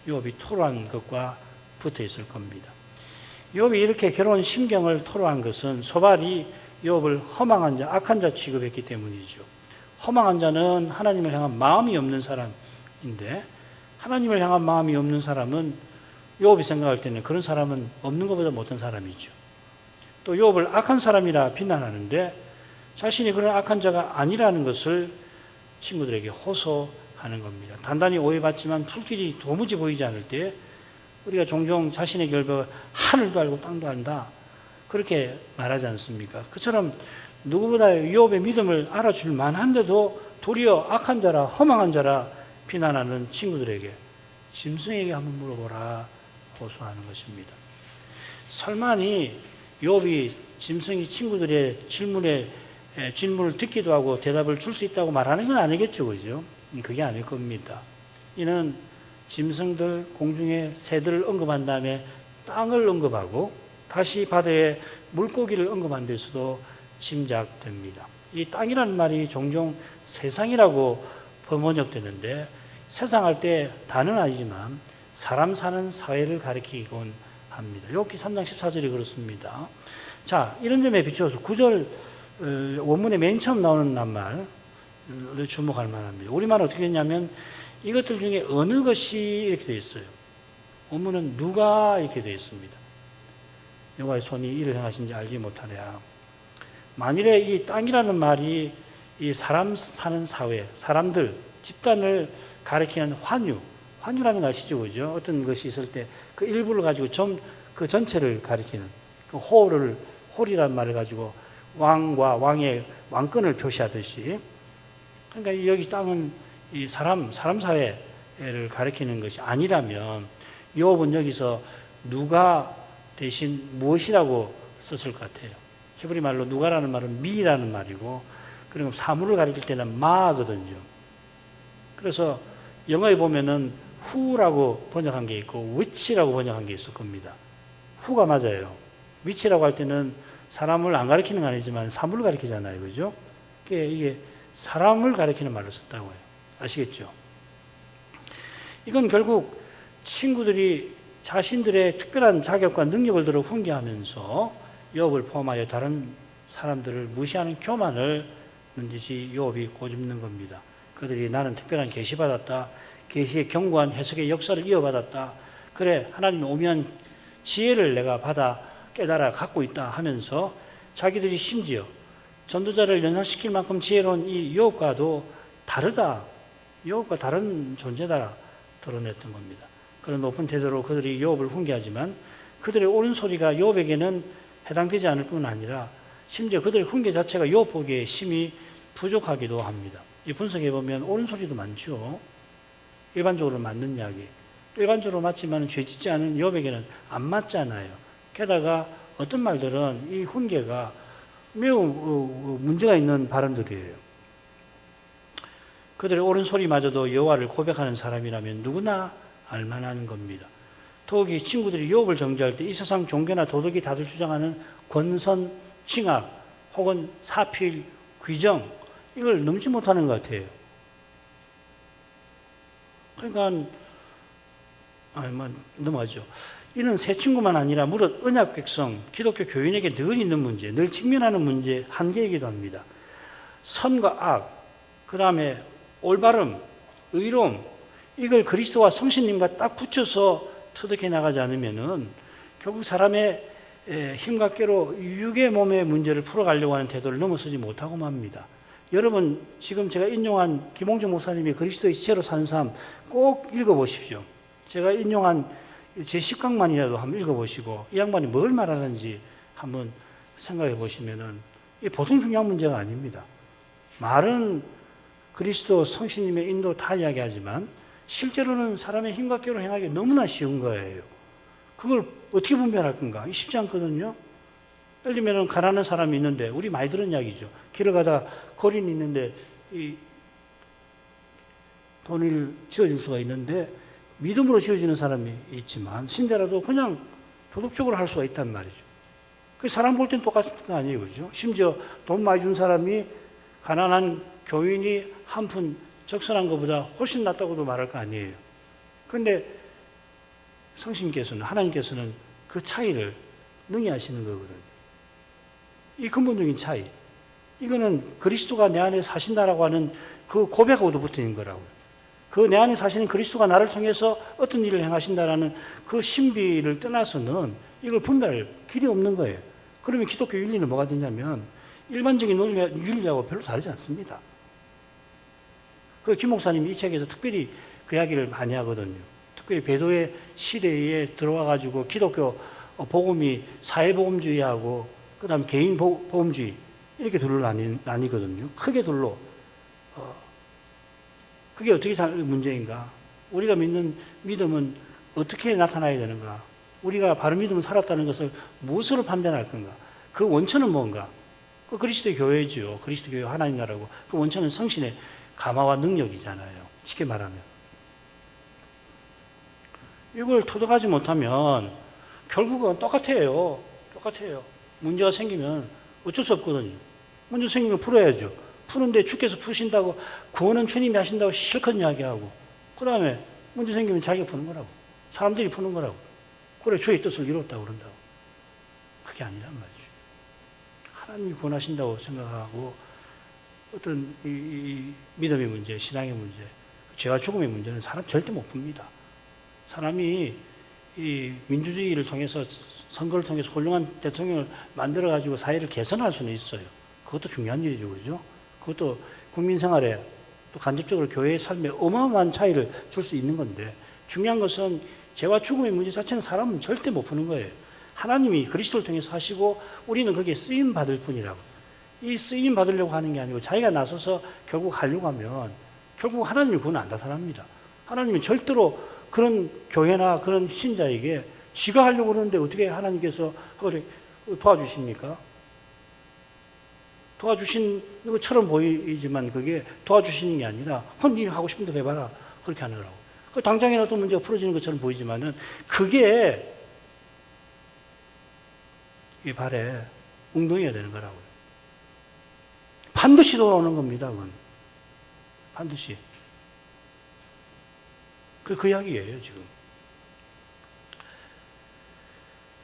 요업이 토로한 것과 붙어 있을 겁니다. 요업이 이렇게 괴로운 심경을 토로한 것은 소발이 요업을 허망한 자, 악한 자 취급했기 때문이죠. 허망한 자는 하나님을 향한 마음이 없는 사람인데 하나님을 향한 마음이 없는 사람은 요업이 생각할 때는 그런 사람은 없는 것보다 못한 사람이죠. 또 요업을 악한 사람이라 비난하는데 자신이 그런 악한 자가 아니라는 것을 친구들에게 호소하는 겁니다. 단단히 오해받지만 풀길이 도무지 보이지 않을 때 우리가 종종 자신의 결벽을 하늘도 알고 땅도 안다 그렇게 말하지 않습니까? 그처럼 누구보다 요업의 믿음을 알아줄 만한데도 도리어 악한 자라 허망한 자라 비난하는 친구들에게 짐승에게 한번 물어보라 호소하는 것입니다. 설마니 요업이 짐승이 친구들의 질문을 듣기도 하고 대답을 줄 수 있다고 말하는 건 아니겠죠, 그죠? 그게 아닐 겁니다. 이는 짐승들, 공중의 새들을 언급한 다음에 땅을 언급하고 다시 바다의 물고기를 언급한 데서도 짐작됩니다. 이 땅이라는 말이 종종 세상이라고 번역되는데 세상할 때 다는 아니지만 사람 사는 사회를 가리키곤 합니다. 욥기 3장 14절이 그렇습니다. 자, 이런 점에 비추어서 9절 원문의 맨 처음 나오는 낱말을 주목할 만합니다. 우리말은 어떻게 됐냐면 이것들 중에 어느 것이 이렇게 되어 있어요. 원문은 누가 이렇게 되어 있습니다. 여호와의 손이 이를 행하신지 알지 못하랴. 만일에 이 땅이라는 말이 이 사람 사는 사회, 사람들, 집단을 가리키는 환유라는 거 아시죠? 그죠? 어떤 것이 있을 때 그 일부를 가지고 그 전체를 가리키는 그 홀이라는 말을 가지고 왕과 왕의 왕권을 표시하듯이 그러니까 여기 땅은 이 사람 사회를 가리키는 것이 아니라면 욥은 여기서 누가 대신 무엇이라고 썼을 것 같아요. 히브리 말로 누가라는 말은 미라는 말이고, 그리고 사물을 가리킬 때는 마거든요. 그래서 영어에 보면은 who라고 번역한 게 있고 which라고 번역한 게 있을 겁니다. who가 맞아요. which라고 할 때는 사람을 안 가리키는 건 아니지만 사물을 가리키잖아요. 그죠? 이게 사람을 가리키는 말을 썼다고 해요. 아시겠죠? 이건 결국 친구들이 자신들의 특별한 자격과 능력을 들어 훈계하면서 욥을 포함하여 다른 사람들을 무시하는 교만을 넌지시 욥이 꼬집는 겁니다. 그들이 나는 특별한 계시받았다. 계시의 견고한 해석의 역사를 이어받았다. 그래, 하나님의 오묘한 지혜를 내가 받아 깨달아 갖고 있다 하면서 자기들이 심지어 전도자를 연상시킬 만큼 지혜로운 이 욥과도 다르다. 욥과 다른 존재다 드러냈던 겁니다. 그런 높은 태도로 그들이 욥을 훈계하지만 그들의 옳은 소리가 욥에게는 해당되지 않을 뿐 아니라 심지어 그들의 훈계 자체가 욥 보기에 심히 부족하기도 합니다. 이 분석해 보면 옳은 소리도 많죠. 일반적으로 맞는 이야기. 일반적으로 맞지만 죄 짓지 않은 욥에게는 안 맞잖아요. 게다가 어떤 말들은 이 훈계가 매우 문제가 있는 발언들이에요. 그들의 옳은 소리마저도 여호와를 고백하는 사람이라면 누구나 알만한 겁니다. 더욱이 친구들이 욥을 정죄할 때 이 세상 종교나 도덕이 다들 주장하는 권선, 칭악 혹은 사필, 귀정 이걸 넘지 못하는 것 같아요. 그러니까 넘어가죠. 이는 새 친구만 아니라 무릇 언약 백성, 기독교 교인에게 늘 있는 문제, 늘 직면하는 문제 한계이기도 합니다. 선과 악, 그 다음에 올바름, 의로움, 이걸 그리스도와 성신님과 딱 붙여서 터득해 나가지 않으면은 결국 사람의 힘과 꾀로 육의 몸의 문제를 풀어가려고 하는 태도를 넘어서지 못하고 맙니다. 여러분, 지금 제가 인용한 김홍정 목사님이 그리스도의 지체로 사는 삶 꼭 읽어보십시오. 제가 인용한 제 10강만이라도 한번 읽어보시고 이 양반이 뭘 말하는지 한번 생각해 보시면은 이게 보통 중요한 문제가 아닙니다. 말은 그리스도 성신님의 인도 다 이야기하지만 실제로는 사람의 힘과 꾀로 행하기 너무나 쉬운 거예요. 그걸 어떻게 분별할 건가? 쉽지 않거든요. 예를 들면 가난한 사람이 있는데 우리 많이 들은 이야기죠. 길을 가다 거린이 있는데 이 돈을 지어줄 수가 있는데 믿음으로 지어주는 사람이 있지만 신자라도 그냥 도덕적으로 할 수가 있단 말이죠. 그 사람 볼 땐 똑같은 거 아니에요. 그죠? 심지어 돈 많이 준 사람이 가난한 교인이 한 푼 적선한 것보다 훨씬 낫다고도 말할 거 아니에요. 그런데 성신께서는, 하나님께서는 그 차이를 능히 아시는 거거든요. 이 근본적인 차이. 이거는 그리스도가 내 안에 사신다라고 하는 그 고백하고도 붙어 있는 거라고요. 그 내 안에 사시는 그리스도가 나를 통해서 어떤 일을 행하신다라는 그 신비를 떠나서는 이걸 분별할 길이 없는 거예요. 그러면 기독교 윤리는 뭐가 되냐면 일반적인 윤리하고 별로 다르지 않습니다. 그 김 목사님이 이 책에서 특별히 그 이야기를 많이 하거든요. 특별히 배도의 시대에 들어와 가지고 기독교 복음이 사회복음주의하고 그다음 개인 복음주의 이렇게 둘로 나뉘거든요. 크게 둘로. 그게 어떻게 문제인가? 우리가 믿는 믿음은 어떻게 나타나야 되는가? 우리가 바른 믿음을 살았다는 것을 무엇으로 판단할 건가? 그 원천은 뭔가? 그 그리스도의 교회죠. 그리스도 교회 하나님 나라고. 그 원천은 성신의 감화와 능력이잖아요. 쉽게 말하면. 이걸 토득하지 못하면 결국은 똑같아요. 똑같아요. 문제가 생기면 어쩔 수 없거든요. 문제 생기면 풀어야죠. 푸는데 주께서 푸신다고 구원은 주님이 하신다고 실컷 이야기하고 그 다음에 문제 생기면 자기가 푸는 거라고. 사람들이 푸는 거라고. 그래 주의 뜻을 이뤘다고 그런다고. 그게 아니란 말이죠. 하나님이 구원하신다고 생각하고 어떤 이 믿음의 문제, 신앙의 문제, 죄와 죽음의 문제는 사람 절대 못 풉니다. 사람이 이 민주주의를 통해서 선거를 통해서 훌륭한 대통령을 만들어가지고 사회를 개선할 수는 있어요. 그것도 중요한 일이죠. 그죠? 그것도 국민 생활에 또 간접적으로 교회의 삶에 어마어마한 차이를 줄 수 있는 건데 중요한 것은 죄와 죽음의 문제 자체는 사람은 절대 못 푸는 거예요. 하나님이 그리스도를 통해서 하시고 우리는 거기에 쓰임 받을 뿐이라고. 이 쓰임 받으려고 하는 게 아니고 자기가 나서서 결국 하려고 하면 결국 하나님이 그건 안 나타납니다. 하나님은 절대로 그런 교회나 그런 신자에게 지가 하려고 그러는데 어떻게 하나님께서 도와주십니까? 도와주신 것처럼 보이지만 그게 도와주시는 게 아니라 네 하고 싶은 대로 해봐라. 그렇게 하는 거라고. 당장에 어떤 문제가 풀어지는 것처럼 보이지만은 그게 이 발에 웅덩이가 되는 거라고요. 반드시 돌아오는 겁니다. 그건. 반드시. 그 이야기예요, 지금.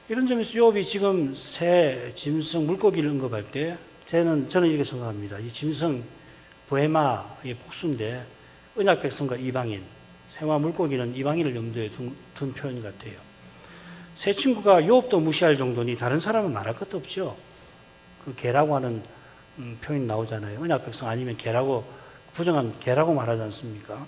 이런 점에서 욥이 지금 새 짐승 물고기를 언급할 때 저는 이렇게 생각합니다. 이 짐승 보헤마의 복수인데 언약 백성과 이방인, 새와 물고기는 이방인을 염두에 둔 표현 같아요. 새 친구가 욥도 무시할 정도니 다른 사람은 말할 것도 없죠. 그 개라고 하는 표현이 나오잖아요. 언약 백성 아니면 개라고 부정한 개라고 말하지 않습니까?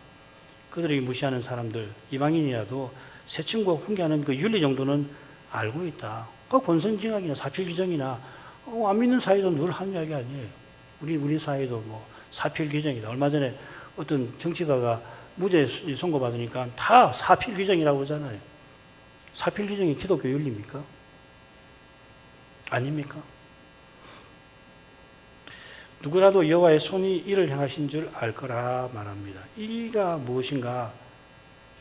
그들이 무시하는 사람들, 이방인이라도 새 친구가 훈계하는 그 윤리 정도는 알고 있다. 그 권선징악이나 사필규정이나 안 믿는 사회도 늘 하는 이야기 아니에요. 우리 사회도 뭐 사필규정이다. 얼마 전에 어떤 정치가가 무죄 선고받으니까 다 사필규정이라고 하잖아요. 사필규정이 기독교 윤리입니까? 아닙니까? 누구라도 여호와의 손이 이를 행하신 줄 알 거라 말합니다. 이가 무엇인가?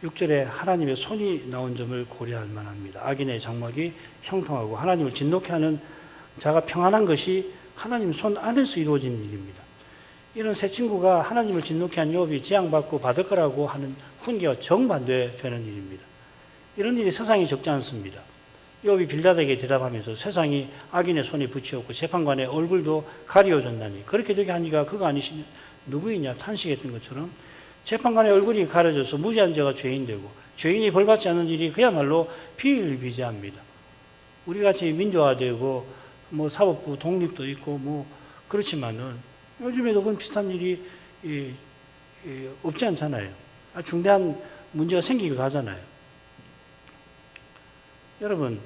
6절에 하나님의 손이 나온 점을 고려할 만합니다. 악인의 장막이 형통하고 하나님을 진노케 하는 자가 평안한 것이 하나님 손 안에서 이루어진 일입니다. 이런 새 친구가 하나님을 진노케 한 욥이 재앙받고 받을 거라고 하는 훈계와 정반대되는 일입니다. 이런 일이 세상에 적지 않습니다. 욥이 빌닷에게 대답하면서 세상이 악인의 손에 붙이었고 재판관의 얼굴도 가리워졌나니 그렇게 되게 하니까 그가 아니시면 누구이냐 탄식했던 것처럼 재판관의 얼굴이 가려져서 무죄한 자가 죄인 되고 죄인이 벌받지 않는 일이 그야말로 비일비재합니다. 우리같이 민주화되고 뭐 사법부 독립도 있고 뭐 그렇지만은 요즘에도 그런 비슷한 일이 없지 않잖아요. 중대한 문제가 생기기도 하잖아요. 여러분,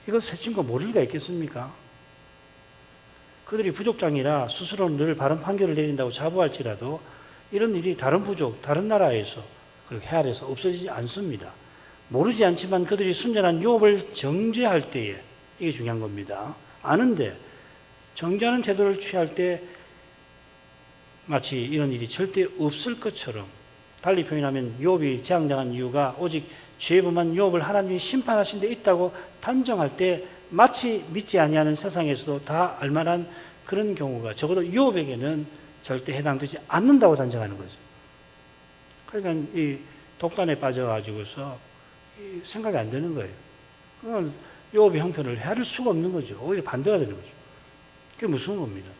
이거 새 친구가 모를 리가 있겠습니까? 그들이 부족장이라 스스로는 늘 바른 판결을 내린다고 자부할지라도 이런 일이 다른 부족, 다른 나라에서 그리고 해안에서 없어지지 않습니다. 모르지 않지만 그들이 순전한 욥을 정죄할 때에 이게 중요한 겁니다. 아는데 정죄하는 태도를 취할 때 마치 이런 일이 절대 없을 것처럼 달리 표현하면 욥이 재앙당한 이유가 오직 죄 범한 욥을 하나님이 심판하신 데 있다고 단정할 때 마치 믿지 아니하는 세상에서도 다 알만한 그런 경우가 적어도 욥에게는 절대 해당되지 않는다고 단정하는 거죠. 그러니까 이 독단에 빠져가지고서 생각이 안 되는 거예요. 그건 욥의 형편을 헤아릴 수가 없는 거죠. 오히려 반대가 되는 거죠. 그게 무서운 겁니다.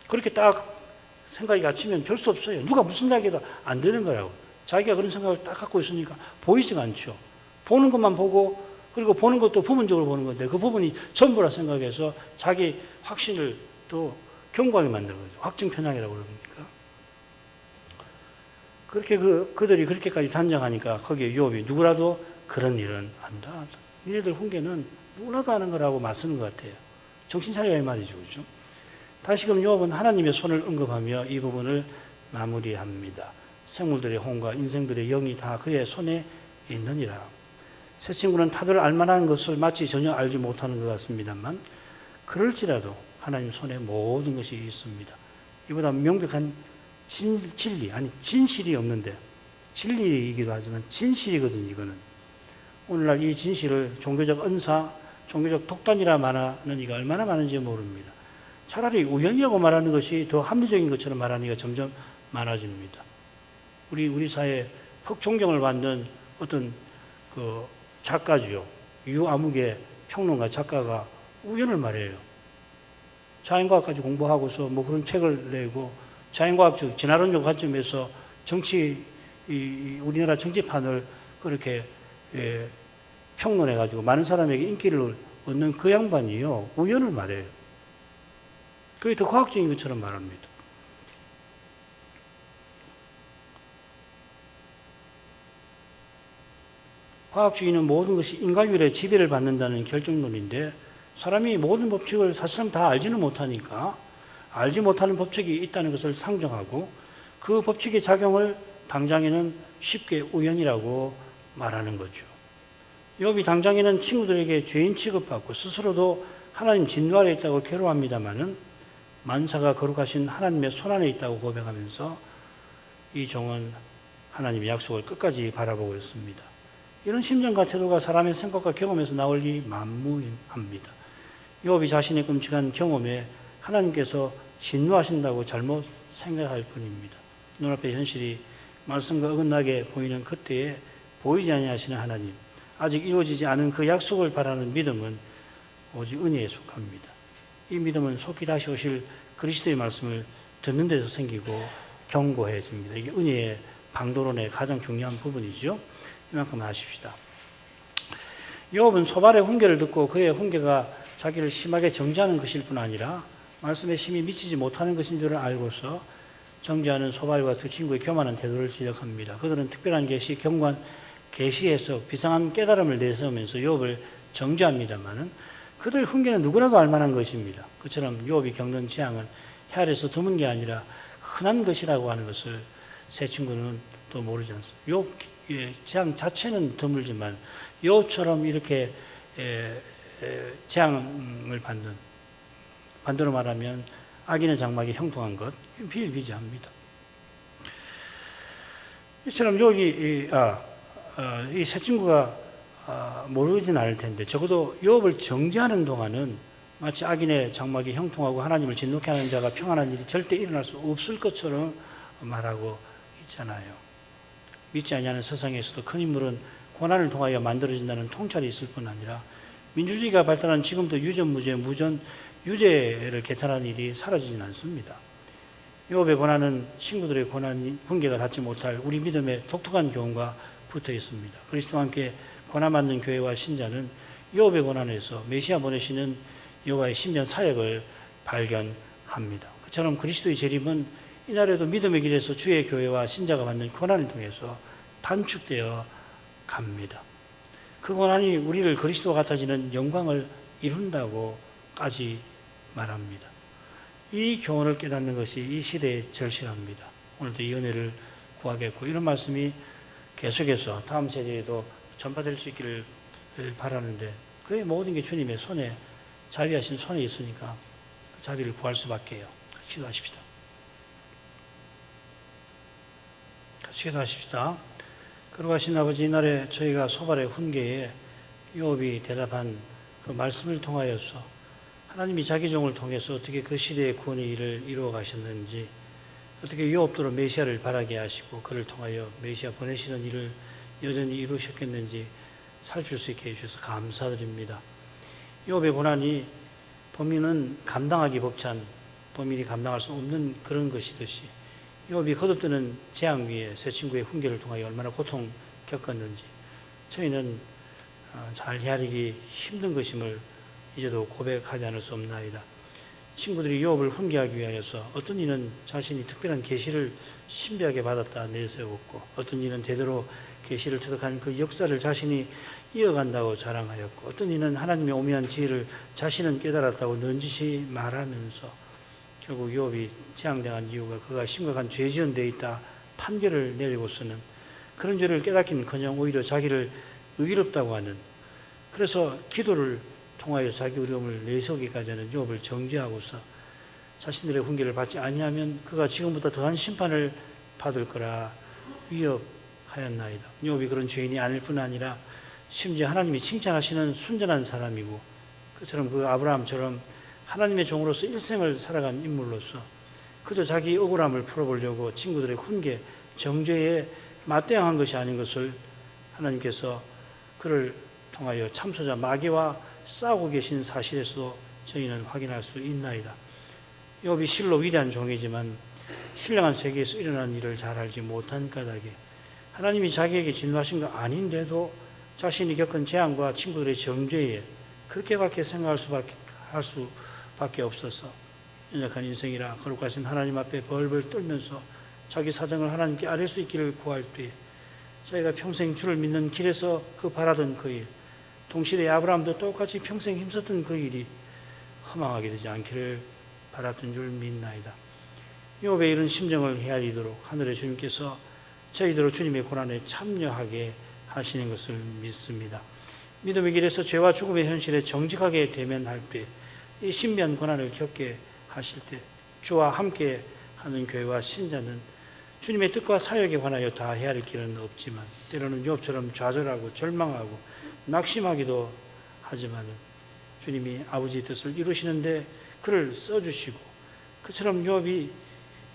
그렇게 딱 생각이 갇히면 별 수 없어요. 누가 무슨 이야기도 안 되는 거라고. 자기가 그런 생각을 딱 갖고 있으니까 보이지가 않죠. 보는 것만 보고 그리고 보는 것도 부분적으로 보는 건데 그 부분이 전부라 생각해서 자기 확신을 또 견고하게 만드는 거죠. 확증 편향이라고 그럽니까? 그렇게 그들이 그렇게까지 단정하니까 거기에 욥이 누구라도 그런 일은 안다. 니네들 훈계는 누구라도 하는 거라고 맞서는 것 같아요. 정신 차려야 이 말이죠. 그렇죠? 다시금 욥은 하나님의 손을 언급하며 이 부분을 마무리합니다. 생물들의 혼과 인생들의 영이 다 그의 손에 있느니라. 새 친구는 다들 알만한 것을 마치 전혀 알지 못하는 것 같습니다만 그럴지라도 하나님 손에 모든 것이 있습니다. 이보다 명백한 진리, 아니 진실이 없는데 진리이기도 하지만 진실이거든요. 이거는 오늘날 이 진실을 종교적 은사, 종교적 독단이라 말하는 이가 얼마나 많은지 모릅니다. 차라리 우연이라고 말하는 것이 더 합리적인 것처럼 말하는 이가 점점 많아집니다. 우리 사회에 퍽 존경을 받는 어떤 그 작가지요. 유아무개 평론가 작가가 우연을 말해요. 자연과학까지 공부하고서 뭐 그런 책을 내고 자연과학적 진화론적 관점에서 우리나라 정치판을 그렇게 평론해가지고 많은 사람에게 인기를 얻는 그 양반이요. 우연을 말해요. 그게 더 과학적인 것처럼 말합니다. 과학주의는 모든 것이 인과율에 지배를 받는다는 결정론인데 사람이 모든 법칙을 사실상 다 알지는 못하니까 알지 못하는 법칙이 있다는 것을 상정하고 그 법칙의 작용을 당장에는 쉽게 우연이라고 말하는 거죠. 욥이 당장에는 친구들에게 죄인 취급받고 스스로도 하나님 진노 아래 있다고 괴로워합니다마는 만사가 거룩하신 하나님의 손안에 있다고 고백하면서 이 종은 하나님의 약속을 끝까지 바라보고 있습니다. 이런 심정과 태도가 사람의 생각과 경험에서 나올 리 만무합니다. 욥이 자신의 끔찍한 경험에 하나님께서 진노하신다고 잘못 생각할 뿐입니다. 눈앞의 현실이 말씀과 어긋나게 보이는 그때에 보이지 아니하시는 하나님, 아직 이루어지지 않은 그 약속을 바라는 믿음은 오직 은혜에 속합니다. 이 믿음은 속히 다시 오실 그리스도의 말씀을 듣는 데서 생기고 견고해집니다. 이게 은혜의 방도론의 가장 중요한 부분이죠. 이만큼 하십시다. 욥은 소발의 훈계를 듣고 그의 훈계가 자기를 심하게 정죄하는 것일 뿐 아니라 말씀에 심히 미치지 못하는 것인 줄을 알고서 정죄하는 소발과 두 친구의 교만한 태도를 지적합니다. 그들은 특별한 계시, 경관, 계시에서 비상한 깨달음을 내세우면서 욥을 정죄합니다마는 그들의 훈계는 누구라도 알만한 것입니다. 그처럼 욥이 겪는 재앙은 해 아래서 드문 게 아니라 흔한 것이라고 하는 것을 세 친구는 또 모르지 않습니다. 욥의 재앙 자체는 드물지만 욥처럼 이렇게 재앙을 받는, 반대로 말하면 악인의 장막이 형통한 것, 비일비재합니다. 이처럼 욥이 이 세 친구가 모르진 않을 텐데 적어도 욥을 정죄하는 동안은 마치 악인의 장막이 형통하고 하나님을 진노케 하는 자가 평안한 일이 절대 일어날 수 없을 것처럼 말하고 있잖아요. 믿지 아니하는 세상에서도 큰 인물은 고난을 통하여 만들어진다는 통찰이 있을 뿐 아니라 민주주의가 발달한 지금도 유전무죄, 유죄를 개탄하는 일이 사라지진 않습니다. 욥의 고난은 친구들의 고난, 훈계가 닿지 못할 우리 믿음의 독특한 교훈과 붙어 있습니다. 그리스도와 함께 고난받는 교회와 신자는 욥의 고난에서 메시아 보내시는 여호와의 신비한 사역을 발견합니다. 그처럼 그리스도의 재림은 이날에도 믿음의 길에서 주의 교회와 신자가 받는 고난을 통해서 단축되어 갑니다. 그 고난이 우리를 그리스도 같아지는 영광을 이룬다고까지 말합니다. 이 교훈을 깨닫는 것이 이 시대의 절실합니다. 오늘도 이 은혜를 구하겠고 이런 말씀이 계속해서 다음 세대에도 전파될 수 있기를 바라는데 그의 모든 게 주님의 손에 자비하신 손에 있으니까 그 자비를 구할 수밖에요. 기도하십시다. 기도하십시다. 거룩하신 아버지, 이날에 저희가 소발의 훈계에 욥이 대답한 그 말씀을 통하여서 하나님이 자기 종을 통해서 어떻게 그 시대의 구원의 일을 이루어 가셨는지, 어떻게 욥도로 메시아를 바라게 하시고 그를 통하여 메시아 보내시는 일을 여전히 이루셨겠는지 살필 수 있게 해주셔서 감사드립니다. 욥의 고난이 범인은 감당하기 벅찬, 범인이 감당할 수 없는 그런 것이듯이 욥이 거듭드는 재앙 위에 세 친구의 훈계를 통하여 얼마나 고통 겪었는지 저희는 잘 헤아리기 힘든 것임을 이제도 고백하지 않을 수 없나이다. 친구들이 욥을 훈계하기 위하여서 어떤 이는 자신이 특별한 계시를 신비하게 받았다 내세웠고, 어떤 이는 대대로 계시를 터득한 그 역사를 자신이 이어간다고 자랑하였고, 어떤 이는 하나님의 오묘한 지혜를 자신은 깨달았다고 넌지시 말하면서 결국 욥이 재앙당한 이유가 그가 심각한 죄 지은 데 있다 판결을 내리고서는 그런 죄를 깨닫기는커녕 오히려 자기를 의롭다고 하는, 그래서 기도를 통하여 자기 의로움을 내세우기까지 하는 욥을 정죄하고서 자신들의 훈계를 받지 아니하면 그가 지금보다 더한 심판을 받을 거라 위협하였나이다. 욥이 그런 죄인이 아닐 뿐 아니라 심지어 하나님이 칭찬하시는 순전한 사람이고, 그처럼 그 아브라함처럼 하나님의 종으로서 일생을 살아간 인물로서 그저 자기 억울함을 풀어보려고 친구들의 훈계, 정죄에 맞대응한 것이 아닌 것을 하나님께서 그를 통하여 참소자 마귀와 싸우고 계신 사실에서도 저희는 확인할 수 있나이다. 욥이 실로 위대한 종이지만 신령한 세계에서 일어난 일을 잘 알지 못한 까닭에 하나님이 자기에게 진노하신 거 아닌데도 자신이 겪은 재앙과 친구들의 정죄에 그렇게밖에 생각할 수밖에 없어서 연약한 인생이라 거룩하신 하나님 앞에 벌벌 떨면서 자기 사정을 하나님께 아뢰 수 있기를 구할 때 저희가 평생 주를 믿는 길에서 그 바라던 그 일, 동시대의 아브라함도 똑같이 평생 힘썼던 그 일이 허망하게 되지 않기를 바랐던 줄 믿나이다. 욥의 이런 심정을 헤아리도록 하늘의 주님께서 저희들로 주님의 고난에 참여하게 하시는 것을 믿습니다. 믿음의 길에서 죄와 죽음의 현실에 정직하게 대면할 때, 이 신비한 고난을 겪게 하실 때 주와 함께 하는 교회와 신자는 주님의 뜻과 사역에 관하여 다 헤아릴 길은 없지만 때로는 욥처럼 좌절하고 절망하고 낙심하기도 하지만 주님이 아버지의 뜻을 이루시는데 그를 써주시고, 그처럼 욥이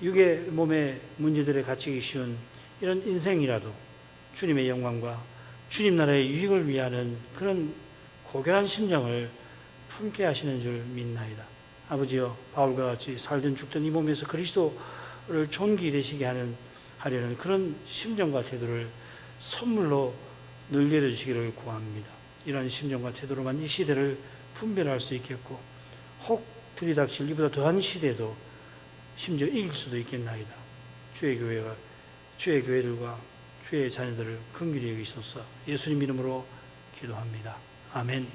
육의 몸의 문제들에 갇히기 쉬운 이런 인생이라도 주님의 영광과 주님 나라의 유익을 위하는 그런 고결한 심정을 품게 하시는 줄 믿나이다. 아버지여, 바울과 같이 살든 죽든 이 몸에서 그리스도를 존귀되시게 하려는 그런 심정과 태도를 선물로 늘 내려주시기를 구합니다. 이러한 심정과 태도로만 이 시대를 분별할 수 있겠고, 혹 들이닥칠 이보다 더한 시대도 심지어 이길 수도 있겠나이다. 주의 교회들과 주의 자녀들을 긍휼히 여기소서. 예수님 이름으로 기도합니다. 아멘.